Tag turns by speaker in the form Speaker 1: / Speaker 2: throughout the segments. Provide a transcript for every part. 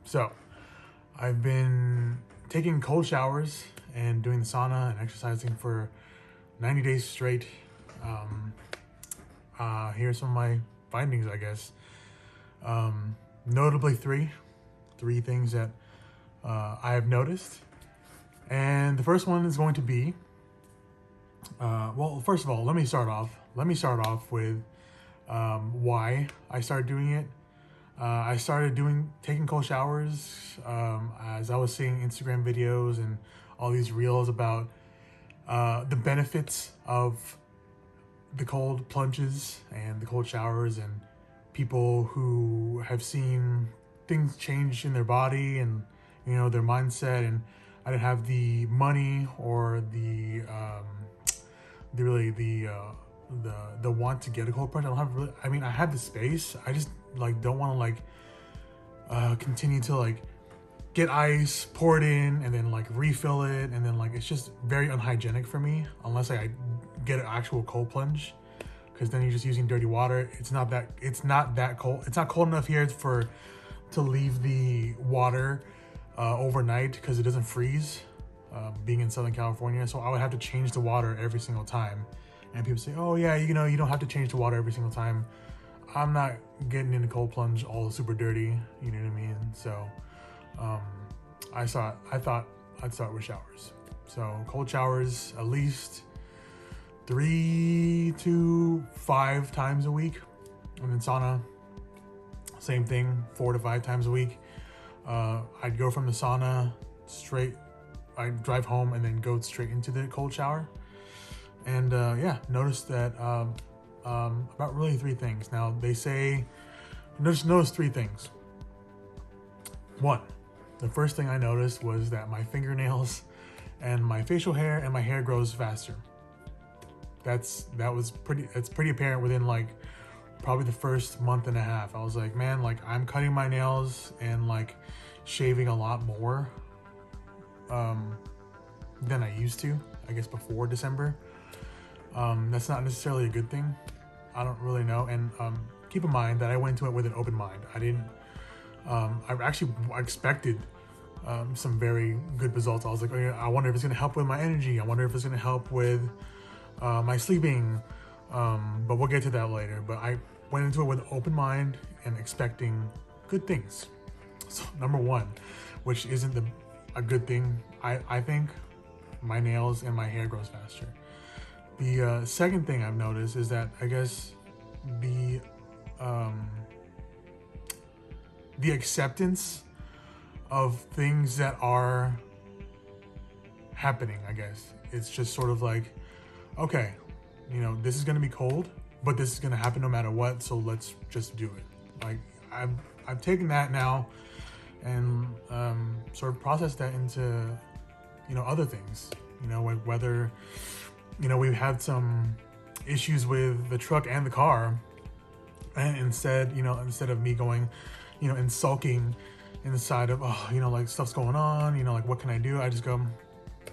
Speaker 1: So I've been taking cold showers and doing the sauna and exercising for 90 days straight. Um, Here's some of my findings, I guess. Notably three things that I have noticed. And the first one is going to be, well, first of all, let me start off with why I started doing it. I started taking cold showers as I was seeing Instagram videos and all these reels about the benefits of the cold plunges and the cold showers, and people who have seen things change in their body and their mindset. And I didn't have the money or the want to get a cold plunge. I don't have really. I mean, I have the space. I just don't want to continue to get ice, pour it in, and then refill it, and then it's just very unhygienic for me unless I get an actual cold plunge, because then you're just using dirty water. It's not that cold. It's not cold enough here to leave the water overnight because it doesn't freeze. Being in Southern California, so I would have to change the water every single time. And people say, "Oh yeah, you don't have to change the water every single time." I'm not getting in the cold plunge all super dirty. You know what I mean? So I thought I'd start with showers. So cold showers at least 3 to 5 times a week, and then sauna, same thing, 4 to 5 times a week. I'd go from the sauna straight. I'd drive home and then go straight into the cold shower. And noticed that about really 3 things. Now they say, notice 3 things. 1, the first thing I noticed was that my fingernails and my facial hair and my hair grows faster. It's pretty apparent within probably the first month and a half. I was like, man, I'm cutting my nails and shaving a lot more than I used to, I guess, before December. That's not necessarily a good thing. I don't really know. And keep in mind that I went into it with an open mind. I expected some very good results. I was like, oh, yeah, I wonder if it's going to help with my energy. I wonder if it's going to help with my sleeping. But we'll get to that later. But I went into it with an open mind and expecting good things. So number 1, which isn't a good thing, I think, my nails and my hair grows faster. The second thing I've noticed is that I guess the acceptance of things that are happening, I guess. It's just sort of okay, this is going to be cold, but this is going to happen no matter what, so let's just do it. I've taken that now and sort of processed that into other things. Whether we've had some issues with the truck and the car, and instead of me going and sulking inside of stuff's going on, what can I do, I just go,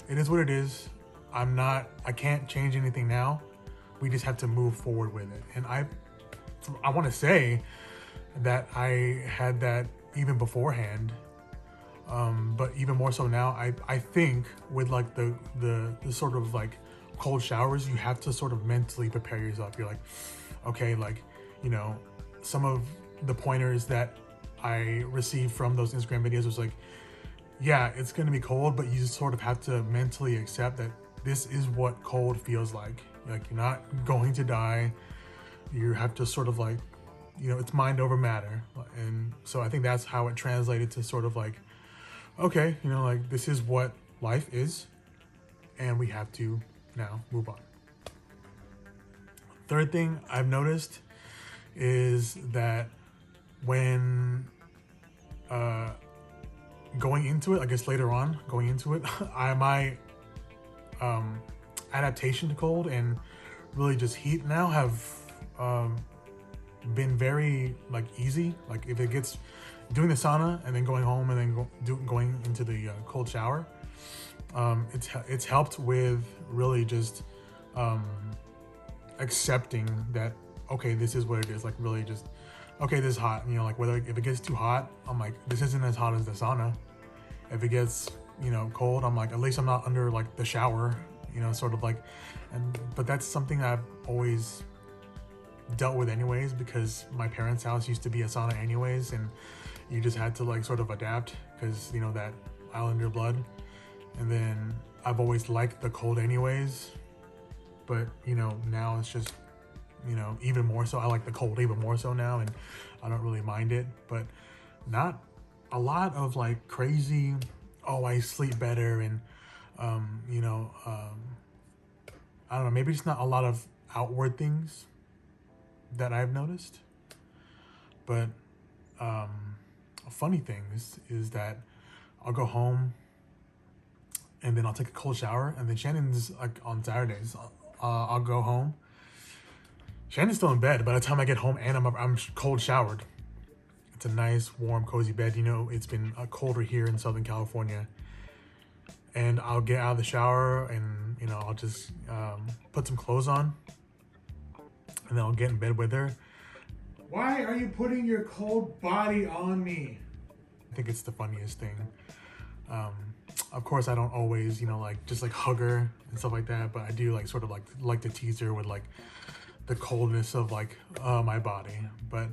Speaker 1: it is what it is. I can't change anything now. We just have to move forward with it. And I want to say that I had that even beforehand, but even more so now. I think with the sort of cold showers, you have to sort of mentally prepare yourself. You're okay, some of the pointers that I received from those Instagram videos was yeah, it's going to be cold, but you just sort of have to mentally accept that this is what cold feels like. You're not going to die. You have to sort of it's mind over matter. And so I think that's how it translated to sort of okay, this is what life is, and we have to now move on. Third thing I've noticed is that when going into it, I guess later on going into it, my adaptation to cold and really just heat now have been very easy. If it gets doing the sauna and then going home and then going into the cold shower, it's helped with really just accepting that, okay, this is what it is. Really just okay, this is hot. You know, like whether if it gets too hot, I'm like, this isn't as hot as the sauna. If it gets, you know, cold, I'm like, at least I'm not under like the shower, you know, sort of like, but that's something I've always dealt with anyways, because my parents' house used to be a sauna anyways, and you just had to like sort of adapt because, you know, that Islander blood. And then I've always liked the cold anyways, but you know, now it's just, you know, even more so. I like the cold even more so now, and I don't really mind it, but not a lot of like crazy, oh, I sleep better, and you know, I don't know, maybe it's not a lot of outward things that I've noticed. But a funny thing is that I'll go home and then I'll take a cold shower, and then Shannon's like on Saturdays, I'll go home. Shannon's still in bed by the time I get home, and I'm cold showered. It's a nice, warm, cozy bed. You know, it's been colder here in Southern California. And I'll get out of the shower and, you know, I'll just put some clothes on. And then I'll get in bed with her. Why are you putting your cold body on me? I think it's the funniest thing. Of course, I don't always, you know, like just like hug her and stuff like that. But I do like sort of like to tease her with like the coldness of like my body. But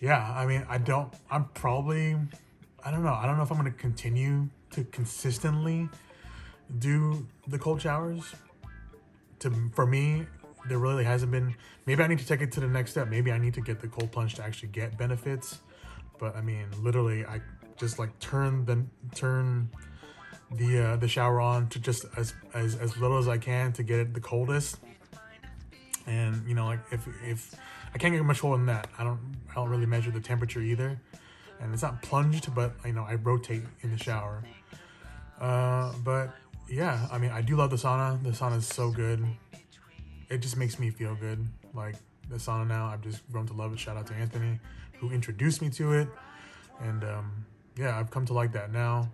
Speaker 1: yeah, I mean, I don't know if I'm going to continue to consistently do the cold showers. For me, there really hasn't been. Maybe I need to take it to the next step. Maybe I need to get the cold plunge to actually get benefits. But I mean, literally, I just like turn the shower on to just as little as I can to get it the coldest. And you know, like if I can't get much colder than that, I don't really measure the temperature either. And it's not plunged, but you know, I rotate in the shower. But yeah, I mean, I do love the sauna. The sauna is so good. It just makes me feel good. Like the sauna now, I've just grown to love it. Shout out to Anthony, who introduced me to it. And yeah, I've come to like that now.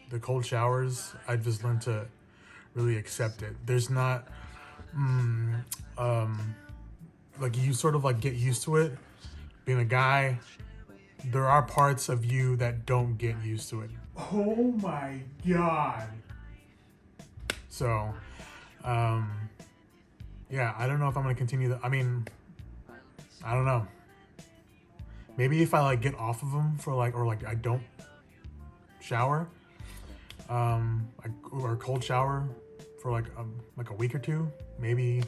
Speaker 1: The cold showers, I've just learned to really accept it. There's not, like you sort of like get used to it. Being a guy, there are parts of you that don't get used to it. Oh my God. So, yeah, I don't know if I'm going to continue that. I mean, I don't know. Maybe if I like get off of them for like, or like I don't shower, or cold shower for like a week or two, maybe,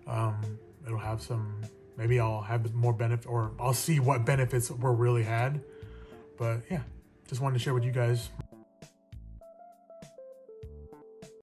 Speaker 1: it'll have some, maybe I'll have more benefit, or I'll see what benefits were really had. But yeah, just wanted to share with you guys